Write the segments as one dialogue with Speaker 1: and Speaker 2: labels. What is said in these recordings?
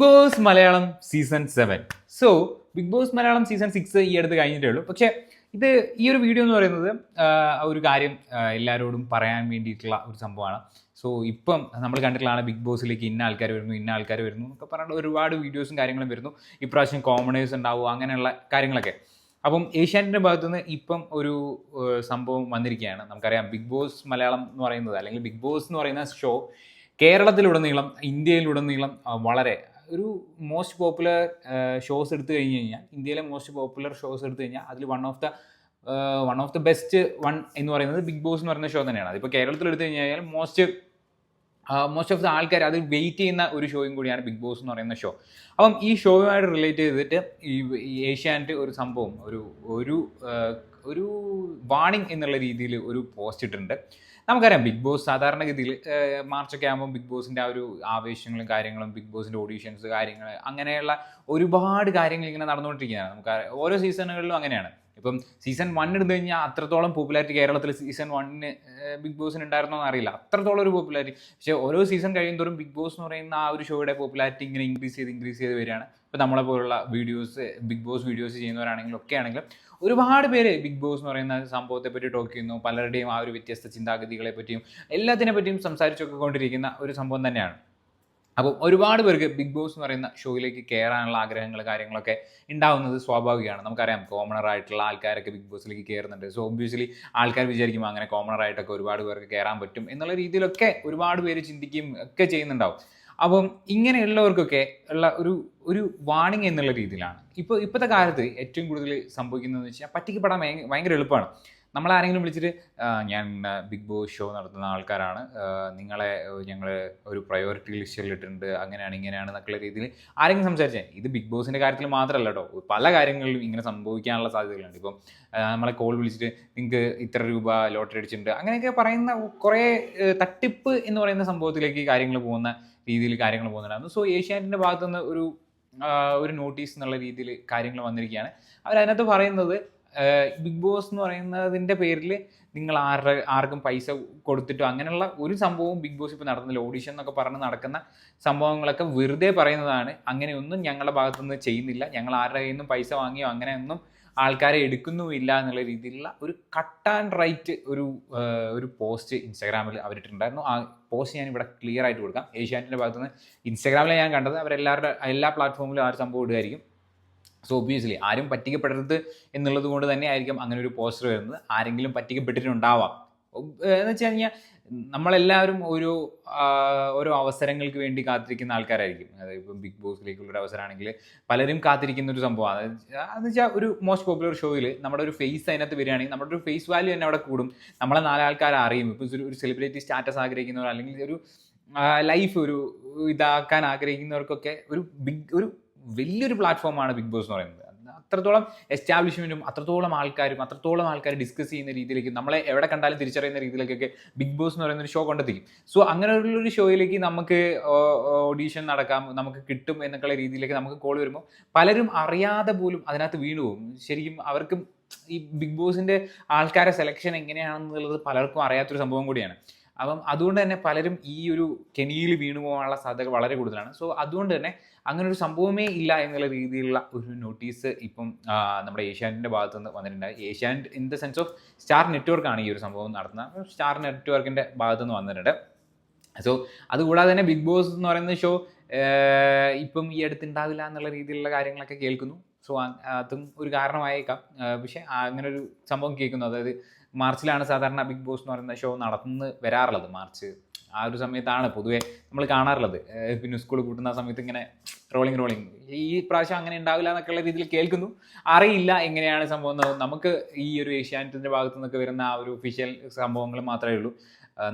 Speaker 1: Boss Malayalam season 7. So big boss Malayalam season 6 ഈ അടുത്ത് കഴിഞ്ഞിട്ടേ ഉള്ളൂ. പക്ഷേ ഇത് ഈ ഒരു വീഡിയോ എന്ന് പറയുന്നത് ഒരു കാര്യം എല്ലാവരോടും പറയാൻ വേണ്ടിയിട്ടുള്ള ഒരു സംഭവമാണ്. സോ ഇപ്പം നമ്മൾ കണ്ടിട്ടുള്ളതാണ് ബിഗ് ബോസിലേക്ക് ഇന്ന ആൾക്കാർ വരുന്നു എന്നൊക്കെ പറഞ്ഞിട്ട് ഒരുപാട് വീഡിയോസും കാര്യങ്ങളും വരുന്നു. ഇപ്രാവശ്യം കോമണേഴ്സ് ഉണ്ടാവുക അങ്ങനെയുള്ള കാര്യങ്ങളൊക്കെ. അപ്പം ഏഷ്യാനെറ്റിൻ്റെ ഭാഗത്തുനിന്ന് ഇപ്പം ഒരു സംഭവം വന്നിരിക്കുകയാണ്. നമുക്കറിയാം ബിഗ് ബോസ് മലയാളം എന്ന് പറയുന്നത് അല്ലെങ്കിൽ ബിഗ് ബോസ് എന്ന് പറയുന്ന ഷോ കേരളത്തിലുടനീളം ഇന്ത്യയിലുടനീളം വളരെ ഒരു മോസ്റ്റ് പോപ്പുലർ ഷോസ് എടുത്തു കഴിഞ്ഞ് കഴിഞ്ഞാൽ ഇന്ത്യയിലെ മോസ്റ്റ് പോപ്പുലർ ഷോസ് എടുത്തു കഴിഞ്ഞാൽ അതിൽ one of the best one എന്ന് പറയുന്നത് ബിഗ് ബോസ് എന്ന് പറയുന്ന ഷോ തന്നെയാണ്. അതിപ്പോൾ കേരളത്തിൽ എടുത്തു കഴിഞ്ഞാൽ മോസ്റ്റ് ഓഫ് ദ ആൾക്കാർ അത് വെയിറ്റ് ചെയ്യുന്ന ഒരു ഷോയും കൂടിയാണ് ബിഗ് ബോസ് എന്ന് പറയുന്ന ഷോ. അപ്പം ഈ ഷോയുമായിട്ട് റിലേറ്റ് ചെയ്തിട്ട് ഈ ഏഷ്യാനെറ്റ് ഒരു സംഭവം ഒരു വാണിംഗ് എന്നുള്ള രീതിയിൽ ഒരു പോസ്റ്റ് ഇട്ടിട്ടുണ്ട്. നമുക്കറിയാം ബിഗ് ബോസ് സാധാരണഗതിയിൽ മാർച്ചൊക്കെ ആകുമ്പോൾ ബിഗ് ബോസിൻ്റെ ആ ഒരു ആവേശങ്ങളും കാര്യങ്ങളും ബിഗ് ബോസിൻ്റെ ഓഡീഷൻസ് കാര്യങ്ങൾ അങ്ങനെയുള്ള ഒരുപാട് കാര്യങ്ങൾ ഇങ്ങനെ നടന്നുകൊണ്ടിരിക്കുകയാണ്. നമുക്ക് ഓരോ സീസണുകളിലും അങ്ങനെയാണ്. ഇപ്പം സീസൺ 1 എടുത്തു കഴിഞ്ഞാൽ അത്രത്തോളം പോപ്പുലാരിറ്റി കേരളത്തിൽ സീസൺ 1 ബിഗ് ബോസിന് ഉണ്ടായിരുന്നോ എന്ന് അറിയില്ല, അത്രത്തോളം ഒരു പോപ്പുലാരിറ്റി. പക്ഷേ ഓരോ സീസൺ കഴിയുന്തോറും ബിഗ് ബോസ് എന്ന് പറയുന്ന ആ ഒരു ഷോയുടെ പോപ്പുലാരിറ്റി ഇങ്ങനെ ഇൻക്രീസ് ചെയ്ത് വരികയാണ്. ഇപ്പോൾ നമ്മളെ പോലുള്ള ബിഗ് ബോസ് വീഡിയോസ് ചെയ്യുന്നവരാണെങ്കിലും ഒക്കെ ആണെങ്കിലും ഒരുപാട് പേര് ബിഗ് ബോസ് എന്ന് പറയുന്ന സംഭവത്തെ പറ്റി ടോക്ക് ചെയ്യുന്നു. പലരുടെയും ആ ഒരു വ്യത്യസ്ത ചിന്താഗതികളെ പറ്റിയും എല്ലാത്തിനെ പറ്റിയും സംസാരിച്ചൊക്കെ കൊണ്ടിരിക്കുന്ന ഒരു സംഭവം തന്നെയാണ്. അപ്പോൾ ഒരുപാട് പേർക്ക് ബിഗ് ബോസ് എന്ന് പറയുന്ന ഷോയിലേക്ക് കയറാനുള്ള ആഗ്രഹങ്ങൾ കാര്യങ്ങളൊക്കെ ഉണ്ടാവുന്നത് സ്വാഭാവികമാണ്. നമുക്കറിയാം കോമണർ ആയിട്ടുള്ള ആൾക്കാരൊക്കെ ബിഗ് ബോസിലേക്ക് കയറുന്നുണ്ട്. സോ ഒബ്വിയസ്ലി ആൾക്കാർ വിചാരിക്കും അങ്ങനെ കോമണർ ആയിട്ടൊക്കെ ഒരുപാട് പേർക്ക് കയറാൻ പറ്റും എന്നുള്ള രീതിയിലൊക്കെ ഒരുപാട് പേര് ചിന്തിക്കുകയും ഒക്കെ ചെയ്യുന്നുണ്ടാവും. അപ്പം ഇങ്ങനെയുള്ളവർക്കൊക്കെ ഉള്ള ഒരു വാണിംഗ് എന്നുള്ള രീതിയിലാണ് ഇപ്പോഴത്തെ കാലത്ത് ഏറ്റവും കൂടുതൽ സംഭവിക്കുന്നതെന്ന് വെച്ചാൽ പറ്റിക്കപ്പെടാൻ ഭയങ്കര എളുപ്പമാണ്. നമ്മളാരെങ്കിലും വിളിച്ചിട്ട് ഞാൻ ബിഗ് ബോസ് ഷോ നടത്തുന്ന ആൾക്കാരാണ്, നിങ്ങളെ ഞങ്ങൾ ഒരു പ്രയോറിറ്റി ലിസ്റ്റിൽ ഇട്ടിട്ടുണ്ട്, അങ്ങനെയാണ് ഇങ്ങനെയാണ് എന്നൊക്കെയുള്ള രീതിയിൽ ആരെങ്കിലും സംസാരിച്ചാൽ ഇത് ബിഗ് ബോസിൻ്റെ കാര്യത്തിൽ മാത്രമല്ല കേട്ടോ, പല കാര്യങ്ങളിലും ഇങ്ങനെ സംഭവിക്കാനുള്ള സാധ്യതകളുണ്ട്. ഇപ്പം നമ്മളെ കോൾ വിളിച്ചിട്ട് നിങ്ങൾക്ക് ഇത്ര രൂപ ലോട്ടറി അടിച്ചിട്ടുണ്ട് അങ്ങനെയൊക്കെ പറയുന്ന കുറേ തട്ടിപ്പ് എന്ന് പറയുന്ന സംഭവത്തിലേക്ക് കാര്യങ്ങൾ പോകുന്ന രീതിയിൽ കാര്യങ്ങൾ പോകുന്നുണ്ടായിരുന്നു. സോ ഏഷ്യാനെറ്റിൻ്റെ ഭാഗത്തുനിന്ന് ഒരു നോട്ടീസ് എന്നുള്ള രീതിയിൽ കാര്യങ്ങൾ വന്നിരിക്കുകയാണ്. അവരതിനകത്ത് പറയുന്നത് ബിഗ് ബോസ് എന്ന് പറയുന്നതിൻ്റെ പേരിൽ നിങ്ങൾ ആർക്കും പൈസ കൊടുത്തിട്ടോ അങ്ങനെയുള്ള ഒരു സംഭവവും ബിഗ് ബോസ് ഇപ്പോൾ നടത്തുന്നില്ല. ഓഡീഷൻ എന്നൊക്കെ പറഞ്ഞ് നടക്കുന്ന സംഭവങ്ങളൊക്കെ വെറുതെ പറയുന്നതാണ്. അങ്ങനെയൊന്നും ഞങ്ങളുടെ ഭാഗത്തുനിന്ന് ചെയ്യുന്നില്ല, ഞങ്ങൾ ആരുടെ കയ്യിൽ നിന്നും പൈസ വാങ്ങിയോ അങ്ങനെയൊന്നും ആൾക്കാരെ എടുക്കുന്നുമില്ല എന്നുള്ള രീതിയിലുള്ള ഒരു കട്ട് ആൻഡ് റൈറ്റ് ഒരു പോസ്റ്റ് ഇൻസ്റ്റാഗ്രാമിൽ അവരിട്ടുണ്ടായിരുന്നു. ആ പോസ്റ്റ് ഞാൻ ഇവിടെ ക്ലിയർ ആയിട്ട് കൊടുക്കാം. ഏഷ്യാനെറ്റിൻ്റെ ഭാഗത്തുനിന്ന് ഇൻസ്റ്റാഗ്രാമിലാണ് ഞാൻ കണ്ടത്. എല്ലാ പ്ലാറ്റ്ഫോമിലും ആ ഒരു സംഭവം ഇടുമായിരിക്കും. സോ ഒബ്വിയസ്ലി ആരും പറ്റിക്കപ്പെടരുത് എന്നുള്ളത് കൊണ്ട് തന്നെ ആയിരിക്കും അങ്ങനെ ഒരു പോസ്റ്റർ വരുന്നത്. ആരെങ്കിലും പറ്റിക്കപ്പെട്ടിട്ടുണ്ടാവാം എന്ന് വെച്ച് കഴിഞ്ഞാൽ നമ്മളെല്ലാവരും ഓരോ അവസരങ്ങൾക്ക് വേണ്ടി കാത്തിരിക്കുന്ന ആൾക്കാരായിരിക്കും. അതായത് ഇപ്പം ബിഗ് ബോസിലേക്കുള്ളൊരു അവസരമാണെങ്കിൽ പലരും കാത്തിരിക്കുന്ന ഒരു സംഭവമാണ്. അതെന്ന് വെച്ചാൽ ഒരു മോസ്റ്റ് പോപ്പുലർ ഷോയിൽ നമ്മുടെ ഒരു ഫേസ് അതിനകത്ത് വരികയാണെങ്കിൽ നമ്മുടെ ഒരു ഫേസ് വാല്യൂ തന്നെ അവിടെ കൂടും. നമ്മളെ 4 ആൾക്കാർ അറിയും. ഇപ്പോൾ ഒരു സെലിബ്രിറ്റി സ്റ്റാറ്റസ് ആഗ്രഹിക്കുന്നവർ അല്ലെങ്കിൽ ഒരു ലൈഫ് ഇതാക്കാൻ ആഗ്രഹിക്കുന്നവർക്കൊക്കെ ഒരു വലിയൊരു പ്ലാറ്റ്ഫോമാണ് ബിഗ് ബോസ് എന്ന് പറയുന്നത്. അത്രത്തോളം എസ്റ്റാബ്ലിഷ്മെൻറ്റും അത്രത്തോളം ആൾക്കാർ ഡിസ്കസ് ചെയ്യുന്ന രീതിയിലേക്ക് നമ്മളെ എവിടെ കണ്ടാലും തിരിച്ചറിയുന്ന രീതിയിലേക്കൊക്കെ ബിഗ് ബോസ് എന്ന് പറയുന്ന ഒരു ഷോ കൊണ്ടെത്തിക്കും. സോ അങ്ങനെയുള്ളൊരു ഷോയിലേക്ക് നമുക്ക് ഓഡീഷൻ നടക്കാം, നമുക്ക് കിട്ടും എന്നൊക്കെയുള്ള രീതിയിലേക്ക് നമുക്ക് കോൾ വരുമ്പോൾ പലരും അറിയാതെ പോലും അതിനകത്ത് വീണു പോകും. ശരിക്കും അവർക്കും ഈ ബിഗ് ബോസിൻ്റെ ആൾക്കാരെ സെലക്ഷൻ എങ്ങനെയാണെന്നുള്ളത് പലർക്കും അറിയാത്തൊരു സംഭവം കൂടിയാണ്. അപ്പം അതുകൊണ്ട് തന്നെ പലരും ഈ ഒരു കെണിയിൽ വീണു പോകാനുള്ള സാധ്യത വളരെ കൂടുതലാണ്. സോ അതുകൊണ്ട് തന്നെ അങ്ങനെ ഒരു സംഭവമേ ഇല്ല എന്നുള്ള രീതിയിലുള്ള ഒരു നോട്ടീസ് ഇപ്പം നമ്മുടെ ഏഷ്യാനെറ്റിൻ്റെ ഭാഗത്തു നിന്ന് വന്നിട്ടുണ്ടായി. Asianet in the sense of Star നെറ്റ്വർക്കാണ് ഈ ഒരു സംഭവം നടത്തുന്നത്. സ്റ്റാർ നെറ്റ്വർക്കിൻ്റെ ഭാഗത്തു നിന്ന് വന്നിട്ടുണ്ട്. സോ അതുകൂടാതെ തന്നെ ബിഗ് ബോസ് എന്ന് പറയുന്ന ഷോ ഇപ്പം ഈ അടുത്തുണ്ടാവില്ല എന്നുള്ള രീതിയിലുള്ള കാര്യങ്ങളൊക്കെ കേൾക്കുന്നു. സോ അതും ഒരു കാരണമായേക്കാം. പക്ഷേ അങ്ങനെ ഒരു സംഭവം കേൾക്കുന്നു. അതായത് മാർച്ചിലാണ് സാധാരണ ബിഗ് ബോസ് എന്ന് പറയുന്ന ഷോ വരാറുള്ളത്. മാർച്ച് ആ ഒരു സമയത്താണ് പൊതുവെ നമ്മൾ കാണാറുള്ളത്. പിന്നെ സ്കൂൾ കൂട്ടുന്ന സമയത്ത് ഇങ്ങനെ റോളിങ് ഈ പ്രാവശ്യം അങ്ങനെ ഉണ്ടാവില്ല എന്നൊക്കെയുള്ള രീതിയിൽ കേൾക്കുന്നു. അറിയില്ല എങ്ങനെയാണ് സംഭവം. നമുക്ക് ഈ ഒരു ഏഷ്യാനെറ്റിൻ്റെ ഭാഗത്തു നിന്നൊക്കെ വരുന്ന ആ ഒരു ഒഫീഷ്യൽ സംഭവങ്ങൾ മാത്രമേ ഉള്ളൂ.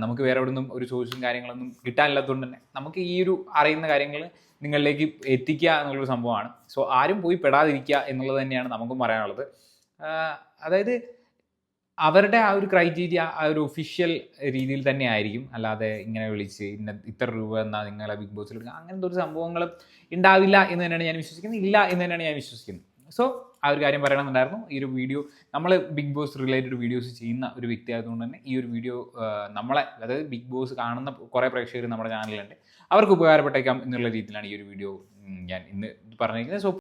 Speaker 1: നമുക്ക് വേറെ എവിടെ നിന്നും ഒരു സോഴ്സും കാര്യങ്ങളൊന്നും കിട്ടാനില്ലാത്തതുകൊണ്ട് തന്നെ നമുക്ക് ഈ ഒരു അറിയുന്ന കാര്യങ്ങൾ നിങ്ങളിലേക്ക് എത്തിക്കുക എന്നുള്ളൊരു സംഭവമാണ്. സോ ആരും പോയി പെടാതിരിക്കുക എന്നുള്ളത് തന്നെയാണ് നമുക്കും പറയാനുള്ളത്. അതായത് അവരുടെ ആ ഒരു ക്രൈറ്റീരിയ ആ ഒരു ഒഫീഷ്യൽ രീതിയിൽ തന്നെ ആയിരിക്കും. അല്ലാതെ ഇങ്ങനെ വിളിച്ച് ഇത്ര രൂപ എന്നാൽ നിങ്ങളെ ബിഗ് ബോസിൽ എടുക്കുക അങ്ങനത്തെ ഒരു സംഭവങ്ങളും ഉണ്ടാവില്ല എന്ന് തന്നെയാണ് ഞാൻ വിശ്വസിക്കുന്നത്. ഇല്ല എന്ന് തന്നെയാണ് ഞാൻ വിശ്വസിക്കുന്നത്. സോ ആ ഒരു കാര്യം പറയണമെന്നുണ്ടായിരുന്നു. ഈ ഒരു വീഡിയോ നമ്മൾ ബിഗ് ബോസ് റിലേറ്റഡ് വീഡിയോസ് ചെയ്യുന്ന ഒരു വ്യക്തി ആയതുകൊണ്ട് തന്നെ ഈ ഒരു വീഡിയോ അതായത് ബിഗ് ബോസ് കാണുന്ന കുറേ പ്രേക്ഷകർ നമ്മുടെ ചാനലിലുണ്ട്, അവർക്ക് ഉപകാരപ്പെട്ടേക്കാം എന്നുള്ള രീതിയിലാണ് ഈ ഒരു വീഡിയോ ഞാൻ ഇന്ന് പറഞ്ഞിരിക്കുന്നത്. സോ